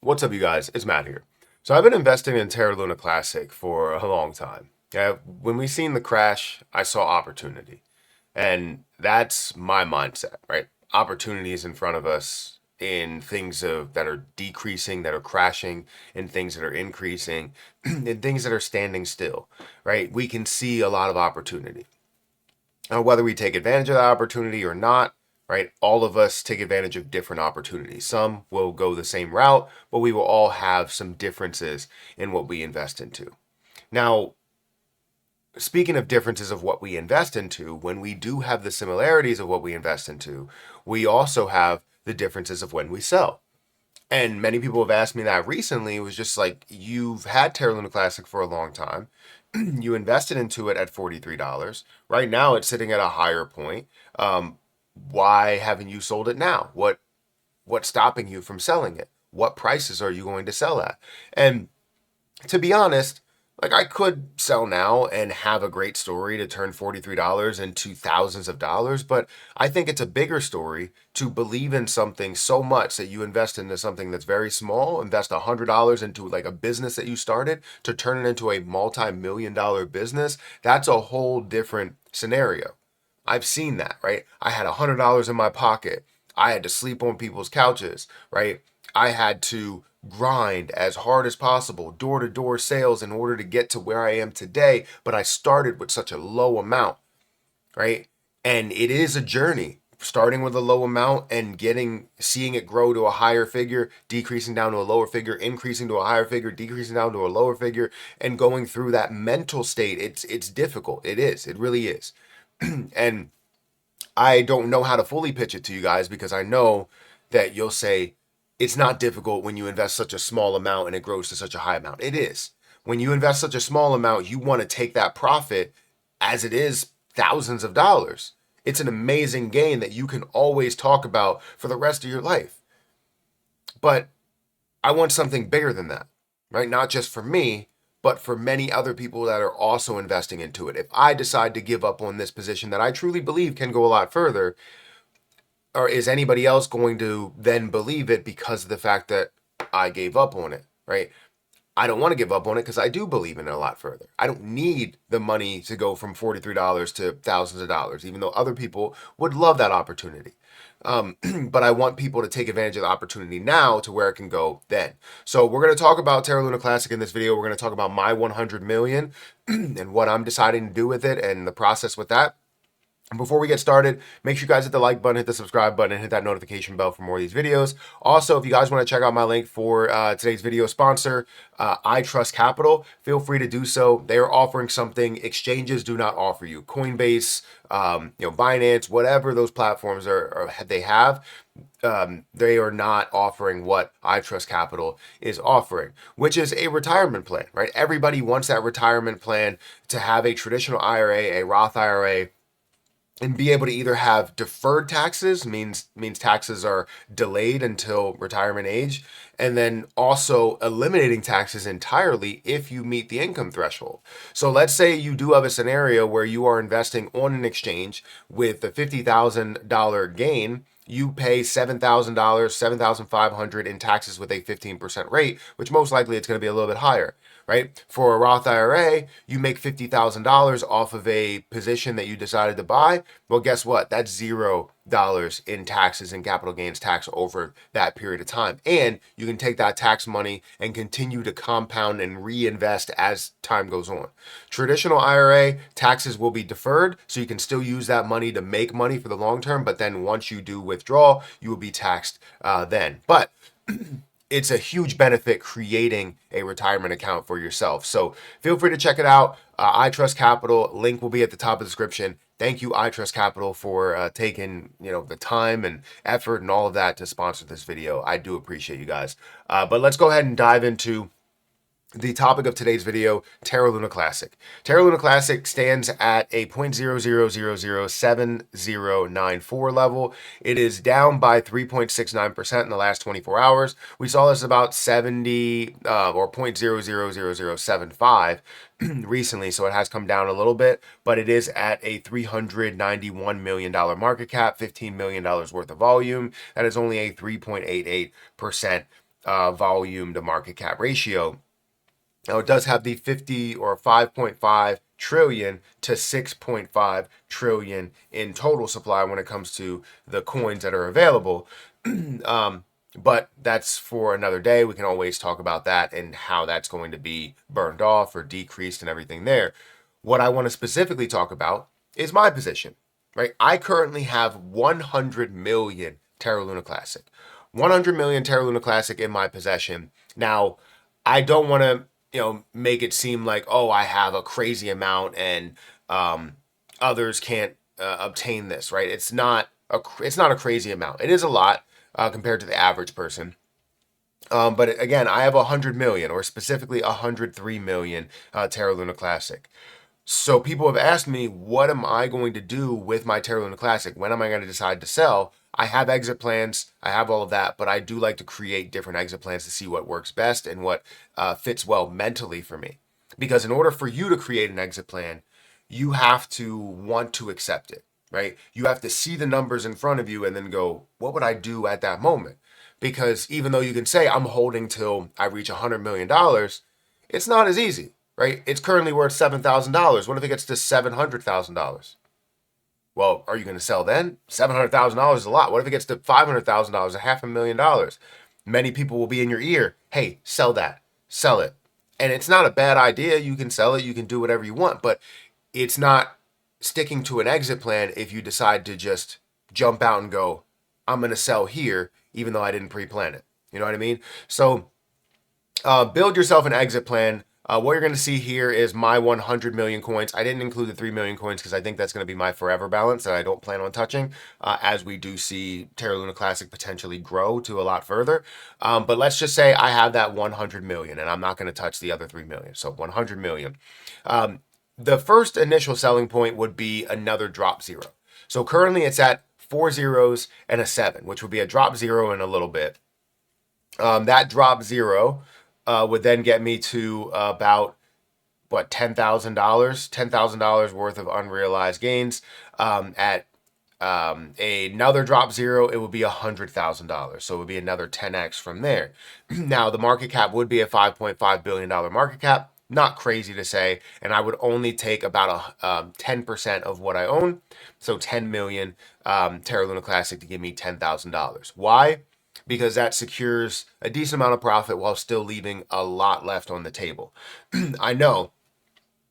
What's up, you guys? It's Matt here. So I've been investing in Terra Luna Classic for a long time. When we seen the crash, I saw opportunity. And that's my mindset, right? Opportunities in front of us in that are decreasing, that are crashing, in things that are increasing, in things that are standing still, right? We can see a lot of opportunity. Whether we take advantage of that opportunity or not, right? All of us take advantage of different opportunities. Some will go the same route, but we will all have some differences in what we invest into. Now, speaking of differences of what we invest into, when we do have the similarities of what we invest into, we also have the differences of when we sell. And many people have asked me that recently. It was just like, you've had Terra Luna Classic for a long time. You invested into it at $43. Right now, it's sitting at a higher point. Why haven't you sold it now? What's stopping you from selling it? What prices are you going to sell at? And to be honest, like, I could sell now and have a great story to turn $43 into thousands of dollars, but I think it's a bigger story to believe in something so much that you invest into something that's very small, invest $100 into like a business that you started to turn it into a multi-million dollar business. That's a whole different scenario. I've seen that, right? I had $100 in my pocket. I had to sleep on people's couches, right? I had to grind as hard as possible, door to door sales in order to get to where I am today. But I started with such a low amount, right? And it is a journey, starting with a low amount and seeing it grow to a higher figure, decreasing down to a lower figure, increasing to a higher figure, decreasing down to a lower figure, and going through that mental state. It's difficult. It really is. And I don't know how to fully pitch it to you guys because I know that you'll say it's not difficult when you invest such a small amount and it grows to such a high amount. It is. When you invest such a small amount, you want to take that profit as it is thousands of dollars. It's an amazing gain that you can always talk about for the rest of your life. But I want something bigger than that, right? Not just for me, but for many other people that are also investing into it. If I decide to give up on this position that I truly believe can go a lot further, or is anybody else going to then believe it because of the fact that I gave up on it, right? I don't want to give up on it because I do believe in it a lot further. I don't need the money to go from $43 to thousands of dollars, even though other people would love that opportunity. But I want people to take advantage of the opportunity now to where it can go then. So we're going to talk about Terra Luna Classic in this video. We're going to talk about my 100 million and what I'm deciding to do with it and the process with that. Before we get started, make sure you guys hit the like button, hit the subscribe button, and hit that notification bell for more of these videos. Also, if you guys want to check out my link for today's video sponsor, iTrustCapital, feel free to do so. They are offering something exchanges do not offer you. Coinbase, Binance, whatever those platforms they have, they are not offering what iTrustCapital is offering, which is a retirement plan, right? Everybody wants that retirement plan to have a traditional IRA, a Roth IRA, and be able to either have deferred taxes, means taxes are delayed until retirement age, and then also eliminating taxes entirely if you meet the income threshold. So let's say you do have a scenario where you are investing on an exchange with a $50,000 gain. You pay $7,000, $7,500 in taxes with a 15% rate, which most likely it's going to be a little bit higher, right? For a Roth IRA, you make $50,000 off of a position that you decided to buy. Well, guess what? That's $0 in taxes and capital gains tax over that period of time. And you can take that tax money and continue to compound and reinvest as time goes on. Traditional IRA, taxes will be deferred, so you can still use that money to make money for the long term, but then once you do withdraw, you will be taxed then. But it's a huge benefit creating a retirement account for yourself. So feel free to check it out. iTrustCapital, link will be at the top of the description. Thank you, iTrustCapital, for taking the time and effort and all of that to sponsor this video. I do appreciate you guys. But let's go ahead and dive into the topic of today's video, Terra Luna Classic. Terra Luna Classic stands at a 0.00007094 level. It is down by 3.69% in the last 24 hours. We saw this about 70 or 0.000075 recently, so it has come down a little bit, but it is at a $391 million market cap, $15 million worth of volume. That is only a 3.88% volume to market cap ratio. Now it does have the 50 or 5.5 trillion to 6.5 trillion in total supply when it comes to the coins that are available. But that's for another day. We can always talk about that and how that's going to be burned off or decreased and everything there. What I want to specifically talk about is my position, right? I currently have 100 million Terra Luna Classic. 100 million Terra Luna Classic in my possession. Now, I don't want to, make it seem like, oh, I have a crazy amount and others can't obtain this, right? It's not a crazy amount. It is a lot compared to the average person. But again, I have 100 million, or specifically 103 million Terra Luna Classic. So people have asked me, what am I going to do with my Terra Luna Classic? When am I going to decide to sell? I have exit plans. I have all of that, but I do like to create different exit plans to see what works best and what fits well mentally for me. Because in order for you to create an exit plan, you have to want to accept it, right? You have to see the numbers in front of you and then go, what would I do at that moment? Because even though you can say, I'm holding till I reach $100 million, it's not as easy, right? It's currently worth $7,000. What if it gets to $700,000? Well, are you going to sell then? $700,000 is a lot. What if it gets to $500,000, $500,000? Many people will be in your ear. Hey, sell that. Sell it. And it's not a bad idea. You can sell it. You can do whatever you want. But it's not sticking to an exit plan if you decide to just jump out and go, I'm going to sell here, even though I didn't pre-plan it. You know what I mean? So build yourself an exit plan. What you're going to see here is my 100 million coins. I didn't include the 3 million coins because I think that's going to be my forever balance that I don't plan on touching as we do see Terra Luna Classic potentially grow to a lot further. But let's just say I have that 100 million and I'm not going to touch the other 3 million. So 100 million. The first initial selling point would be another drop zero. So currently it's at 4 zeros and a 7, which would be a drop zero in a little bit. That drop zero would then get me to about $10,000 worth of unrealized gains. At another drop zero, it would be $100,000. So it would be another 10x from there. Now the market cap would be a $5.5 billion market cap. Not crazy to say, and I would only take about 10% of what I own, so 10 million Terra Luna Classic to give me $10,000. Why? Because that secures a decent amount of profit while still leaving a lot left on the table. I know,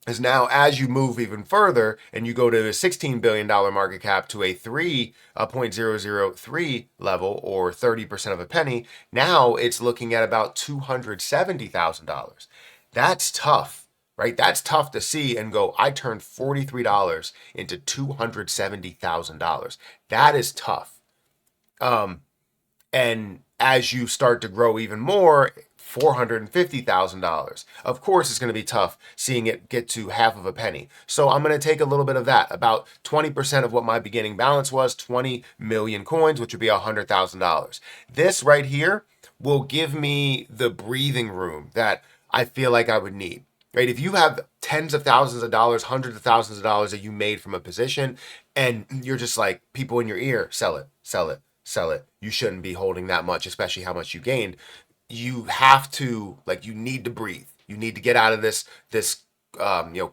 because now as you move even further and you go to a $16 billion market cap to a 3.003 level or 30% of a penny, now it's looking at about $270,000. That's tough, right? That's tough to see and go, I turned $43 into $270,000. That is tough. And as you start to grow even more, $450,000. Of course, it's going to be tough seeing it get to half of a penny. So I'm going to take a little bit of that, about 20% of what my beginning balance was, 20 million coins, which would be $100,000. This right here will give me the breathing room that I feel like I would need, right? If you have tens of thousands of dollars, hundreds of thousands of dollars that you made from a position and you're just like people in your ear, sell it, sell it, sell it. You shouldn't be holding that much, especially how much you gained. You have to, you need to breathe. You need to get out of this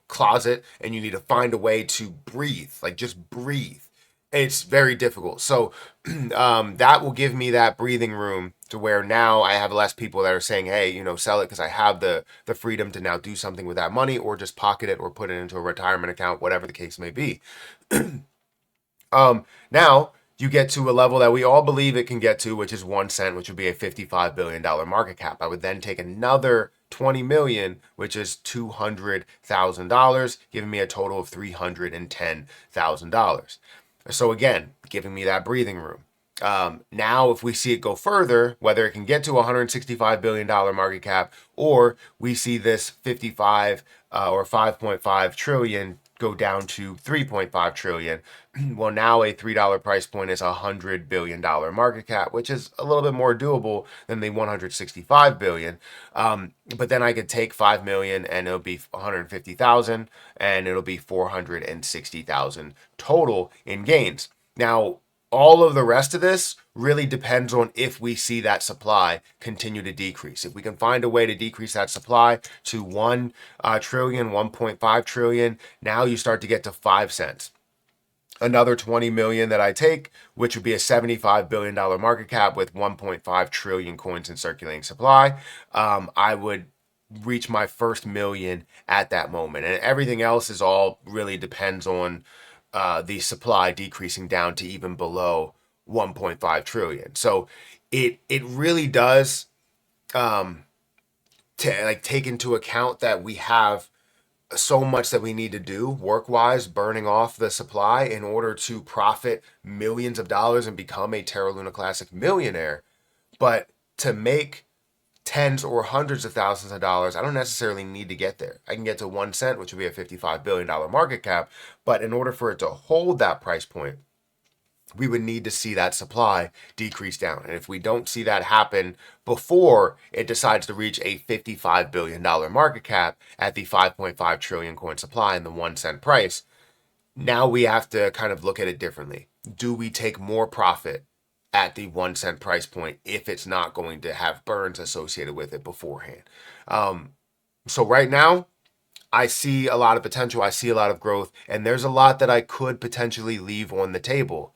closet and you need to find a way to breathe, just breathe. It's very difficult. So that will give me that breathing room to where now I have less people that are saying, hey, sell it because I have the freedom to now do something with that money or just pocket it or put it into a retirement account, whatever the case may be. Now you get to a level that we all believe it can get to, which is 1 cent, which would be a $55 billion market cap. I would then take another 20 million, which is $200,000, giving me a total of $310,000. So again, giving me that breathing room. Now, if we see it go further, whether it can get to a $165 billion market cap, or we see this 55 or 5.5 trillion go down to 3.5 trillion, well, now a $3 price point is a $100 billion market cap, which is a little bit more doable than the 165 billion. But then I could take 5 million and it'll be 150,000 and it'll be 460,000 total in gains. Now, All of the rest of this really depends on if we see that supply continue to decrease. If we can find a way to decrease that supply to 1 trillion, 1.5 trillion, now you start to get to 5 cents. Another 20 million that I take, which would be a $75 billion market cap with 1.5 trillion coins in circulating supply, I would reach my first million at that moment. And everything else is all really depends on the supply decreasing down to even below 1.5 trillion. So it really does take into account that we have so much that we need to do work-wise, burning off the supply in order to profit millions of dollars and become a Terra Luna Classic millionaire. But to make tens or hundreds of thousands of dollars, I don't necessarily need to get there. I can get to 1 cent, which would be a $55 billion market cap. But in order for it to hold that price point, we would need to see that supply decrease down. And if we don't see that happen before it decides to reach a $55 billion market cap at the 5.5 trillion coin supply and the 1 cent price, now we have to kind of look at it differently. Do we take more profit at the 1 cent price point if it's not going to have burns associated with it beforehand? So right now, I see a lot of potential. I see a lot of growth, and there's a lot that I could potentially leave on the table.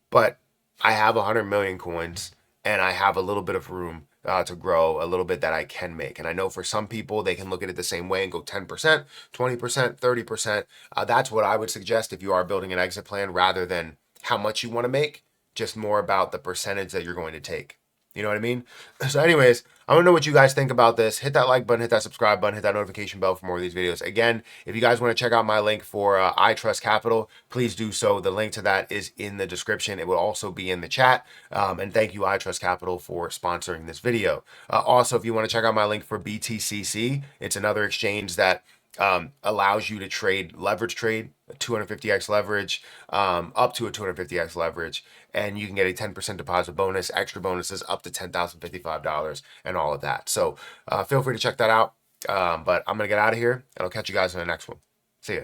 But I have 100 million coins, and I have a little bit of room to grow, a little bit that I can make. And I know for some people, they can look at it the same way and go 10%, 20%, 30%. That's what I would suggest if you are building an exit plan, rather than how much you want to make, just more about the percentage that you're going to take. You know what I mean? So anyways, I want to know what you guys think about this. Hit that like button, hit that subscribe button, hit that notification bell for more of these videos. Again, if you guys want to check out my link for iTrustCapital, please do so. The link to that is in the description. It will also be in the chat. And thank you, iTrustCapital, for sponsoring this video. Also, if you want to check out my link for BTCC, it's another exchange that allows you to leverage trade, 250x leverage, up to a 250x leverage, and you can get a 10% deposit bonus, extra bonuses up to $10,055, and all of that. So feel free to check that out. But I'm gonna get out of here, and I'll catch you guys in the next one. See ya.